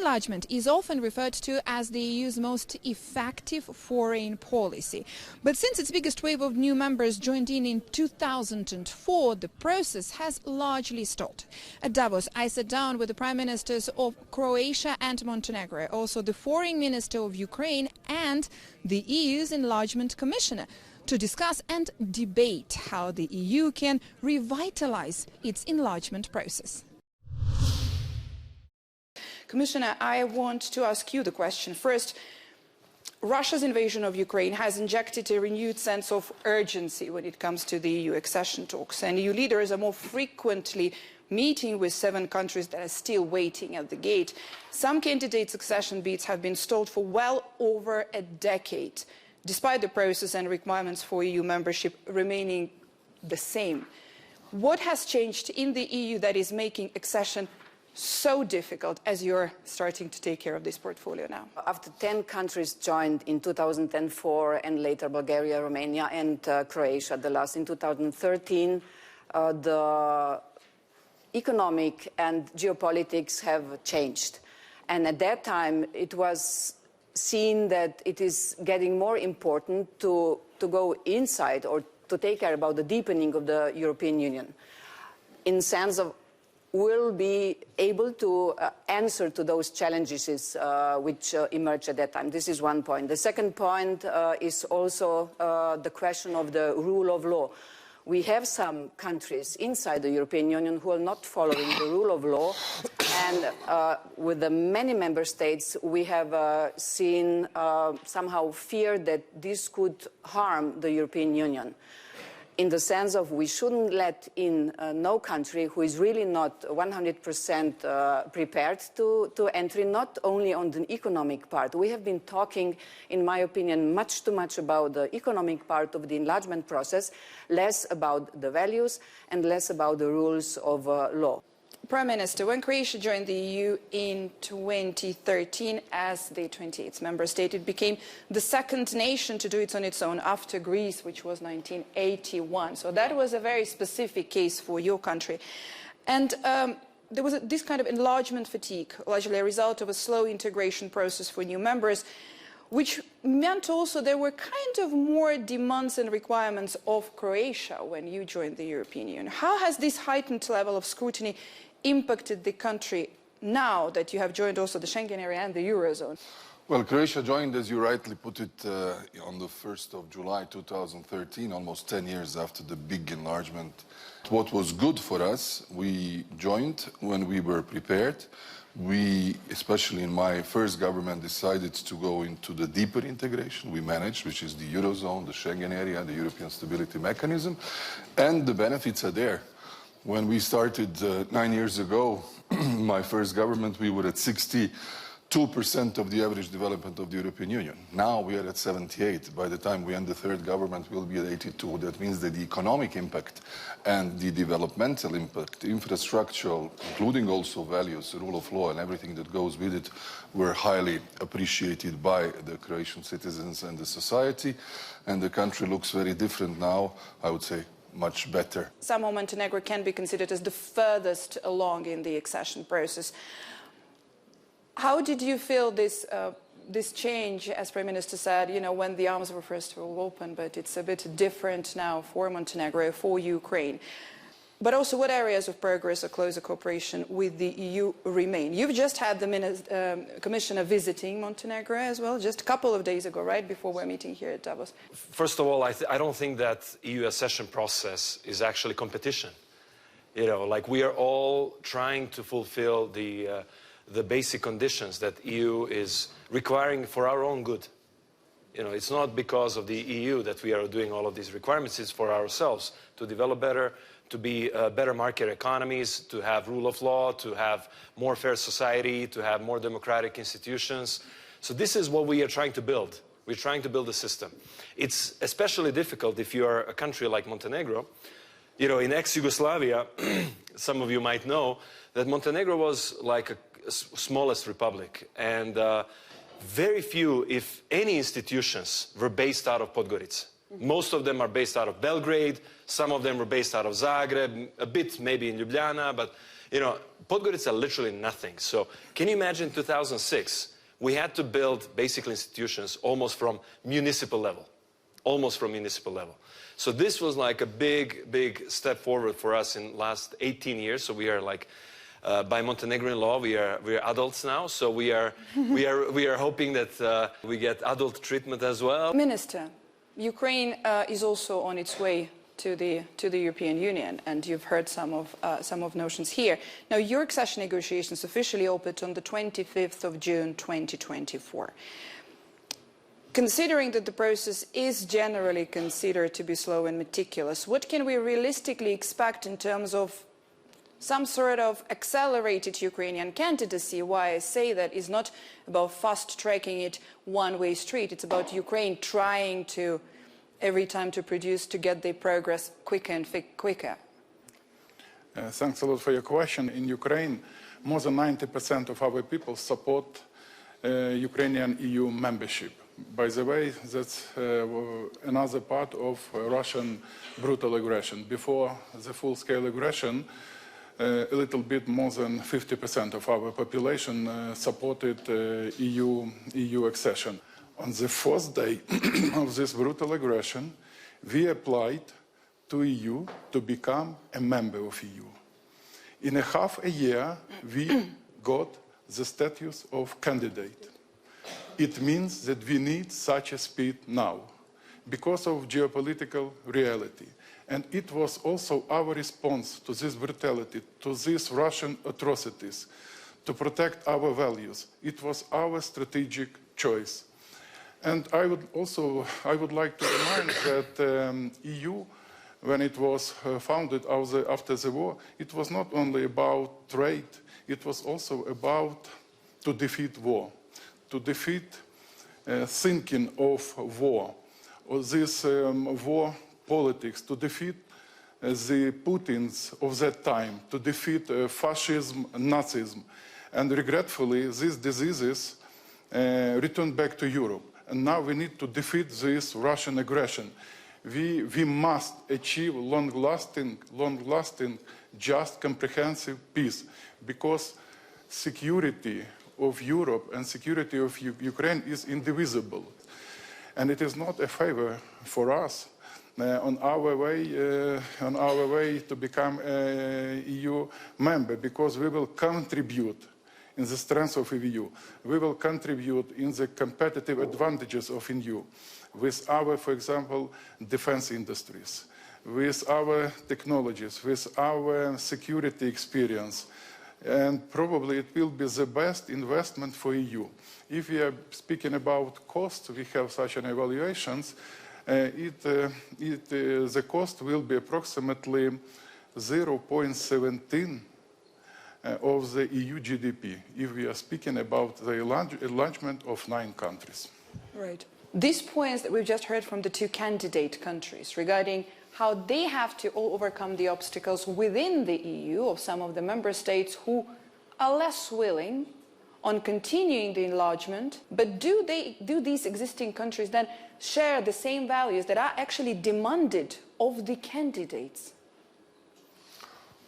enlargement is often referred to as the EU's most effective foreign policy. But since its biggest wave of new members joined in 2004, the process has largely stalled. At Davos, I sat down with the Prime Ministers of Croatia and Montenegro, also the Foreign Minister of Ukraine and the EU's Enlargement Commissioner, to discuss and debate how the EU can revitalize its enlargement process. Commissioner, I want to ask you the question. First, Russia's invasion of Ukraine has injected a renewed sense of urgency when it comes to the EU accession talks, and EU leaders are more frequently meeting with 7 countries that are still waiting at the gate. Some candidate accession bids have been stalled for well over a decade, despite the process and requirements for EU membership remaining the same. What has changed in the EU that is making accession so difficult as you're starting to take care of this portfolio now? After 10 countries joined in 2004 and later Bulgaria, Romania and Croatia, the last in 2013, the economic and geopolitics have changed. And at that time it was seen that it is getting more important to go inside or to take care about the deepening of the European Union, in sense of will be able to answer to those challenges which emerged at that time. This is one point. The second point is also the question of the rule of law. We have some countries inside the European Union who are not following the rule of law, and with the many member states we have seen somehow fear that this could harm the European Union, in the sense of we shouldn't let in no country who is really not 100% prepared to enter, not only on the economic part. We have been talking, in my opinion, much too much about the economic part of the enlargement process, less about the values and less about the rules of law. Prime Minister, when Croatia joined the EU in 2013 as the 28th member state, it became the second nation to do it on its own after Greece, which was 1981. So that was a very specific case for your country. And there was this kind of enlargement fatigue, largely a result of a slow integration process for new members, which meant also there were kind of more demands and requirements of Croatia when you joined the European Union. How has this heightened level of scrutiny impacted the country now that you have joined also the Schengen area and the Eurozone? Well, Croatia joined, as you rightly put it, on the 1st of July 2013, almost 10 years after the big enlargement. What was good for us, we joined when we were prepared. We, especially in my first government, decided to go into the deeper integration we managed, which is the Eurozone, the Schengen area, the European Stability Mechanism, and the benefits are there. When we started 9 years ago, my first government, we were at 62% of the average development of the European Union. Now we are at 78. By the time we end the third government, we'll be at 82. That means that the economic impact and the developmental impact, infrastructural, including also values, the rule of law and everything that goes with it, were highly appreciated by the Croatian citizens and the society. And the country looks very different now, I would say, much better. Somehow Montenegro can be considered as the furthest along in the accession process. How did you feel this change, as Prime Minister said, you know, when the arms were first open, but it's a bit different now for Montenegro, for Ukraine? But also, what areas of progress or closer cooperation with the EU remain? You've just had the Commissioner visiting Montenegro as well, just a couple of days ago, right, before we're meeting here at Davos. First of all, I don't think that EU accession process is actually competition. You know, like we are all trying to fulfill the basic conditions that EU is requiring for our own good. You know, it's not because of the EU that we are doing all of these requirements, it's for ourselves to develop better, to be better market economies, to have rule of law, to have more fair society, to have more democratic institutions. So this is what we are trying to build. We're trying to build a system. It's especially difficult if you are a country like Montenegro. You know, in ex-Yugoslavia, some of you might know that Montenegro was like a smallest republic, and very few, if any, institutions were based out of Podgorica. Most of them are based out of Belgrade, some of them were based out of Zagreb, a bit maybe in Ljubljana, but you know, Podgorica literally nothing. So can you imagine 2006, we had to build basic institutions almost from municipal level, So this was like a big step forward for us in the last 18 years. So we are like, by Montenegrin law, we are adults now. So we are hoping that we get adult treatment as well. Minister, Ukraine is also on its way to the European Union, and you've heard some of notions here. Now, your accession negotiations officially opened on the 25th of June 2024. Considering that the process is generally considered to be slow and meticulous, what can we realistically expect in terms of some sort of accelerated Ukrainian candidacy? Why I say that is not about fast-tracking it one-way street. It's about Ukraine trying to, every time to produce, to get their progress quicker and quicker. Thanks a lot for your question. In Ukraine, more than 90% of our people support Ukrainian EU membership. By the way, that's another part of Russian brutal aggression. Before the full-scale aggression, a little bit more than 50% of our population supported EU accession. On the fourth day of this brutal aggression, we applied to EU to become a member of EU. In a half a year, we got the status of candidate. It means that we need such a speed now because of geopolitical reality. And it was also our response to this brutality, to these Russian atrocities, to protect our values. It was our strategic choice. And I would like to remind that EU, when it was founded after the war, it was not only about trade, it was also about to defeat war, to defeat thinking of war, or this war politics, to defeat the Putins of that time, to defeat fascism, Nazism. And regretfully, these diseases returned back to Europe. And now we need to defeat this Russian aggression. We must achieve long-lasting, just, comprehensive peace, because security of Europe and security of Ukraine is indivisible. And it is not a favor for us on our way to become an EU member, because we will contribute in the strength of EU. We will contribute in the competitive advantages of EU with our, for example, defense industries, with our technologies, with our security experience. And probably it will be the best investment for EU. If we are speaking about costs, we have such an evaluations. The cost will be approximately 0.17 of the EU GDP, if we are speaking about the enlargement of 9 countries. Right. These points that we've just heard from the 2 candidate countries regarding how they have to overcome the obstacles within the EU of some of the member states who are less willing on continuing the enlargement, but do these existing countries then share the same values that are actually demanded of the candidates?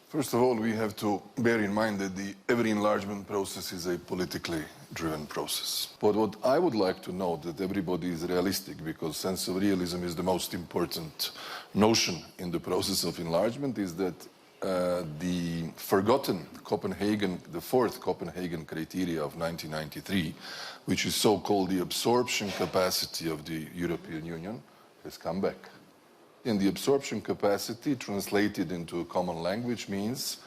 First of all, we have to bear in mind that every enlargement process is a politically driven process. But what I would like to note, that everybody is realistic, because sense of realism is the most important notion in the process of enlargement, is that the forgotten Copenhagen, the 4th Copenhagen criteria of 1993, which is so-called the absorption capacity of the European Union, has come back. And the absorption capacity, translated into a common language, means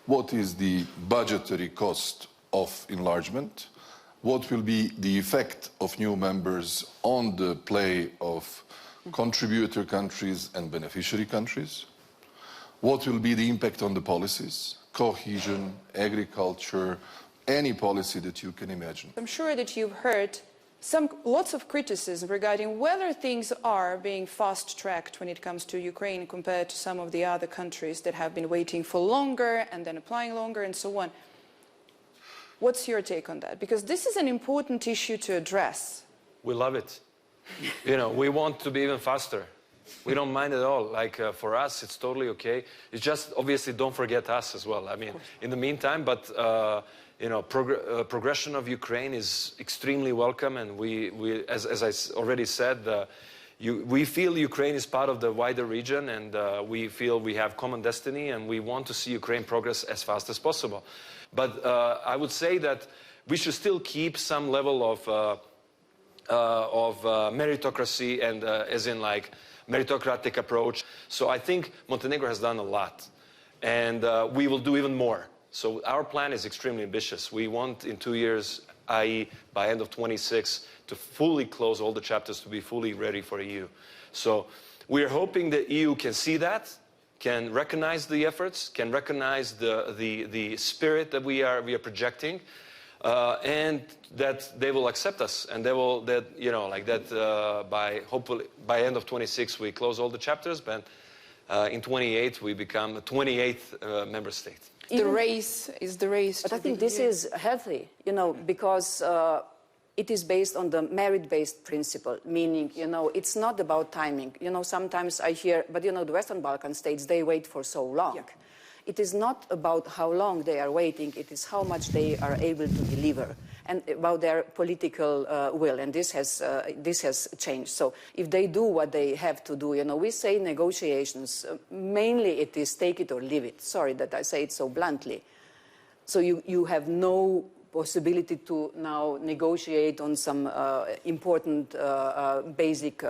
what is the budgetary cost of enlargement, what will be the effect of new members on the play of contributor countries and beneficiary countries, what will be the impact on the policies, cohesion, agriculture, any policy that you can imagine. I'm sure that you've heard lots of criticism regarding whether things are being fast-tracked when it comes to Ukraine compared to some of the other countries that have been waiting for longer and then applying longer and so on. What's your take on that? Because this is an important issue to address. We love it. You know, we want to be even faster. We don't mind at all. Like for us, it's totally okay. It's just obviously don't forget us as well. I mean, in the meantime, but you know, progression of Ukraine is extremely welcome, and as I already said, we feel Ukraine is part of the wider region, and we feel we have common destiny, and we want to see Ukraine progress as fast as possible. But I would say that we should still keep some level of meritocracy, and as in like meritocratic approach. So I think Montenegro has done a lot, and we will do even more. So our plan is extremely ambitious. We want in 2 years, i.e. by end of 26, to fully close all the chapters, to be fully ready for EU. So we are hoping the EU can see that, can recognize the efforts, can recognize the spirit that we are projecting, and that they will accept us, and they will, hopefully by end of 26 we close all the chapters, but in 28 we become the 28th member state. The race is the race. But I think this is healthy, you know, because it is based on the merit-based principle, meaning, you know, it's not about timing. You know, sometimes I hear, but you know, the Western Balkan states, they wait for so long. Yeah. It is not about how long they are waiting, it is how much they are able to deliver, and about their political will, and this has changed. So if they do what they have to do, you know, we say negotiations, mainly it is take it or leave it. Sorry that I say it so bluntly. So you have no possibility to now negotiate on some important basic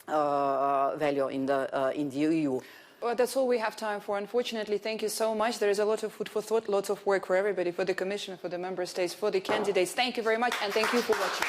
value in the EU. Well, that's all we have time for. Unfortunately, thank you so much. There is a lot of food for thought, lots of work for everybody, for the Commission, for the Member States, for the candidates. Thank you very much, and thank you for watching.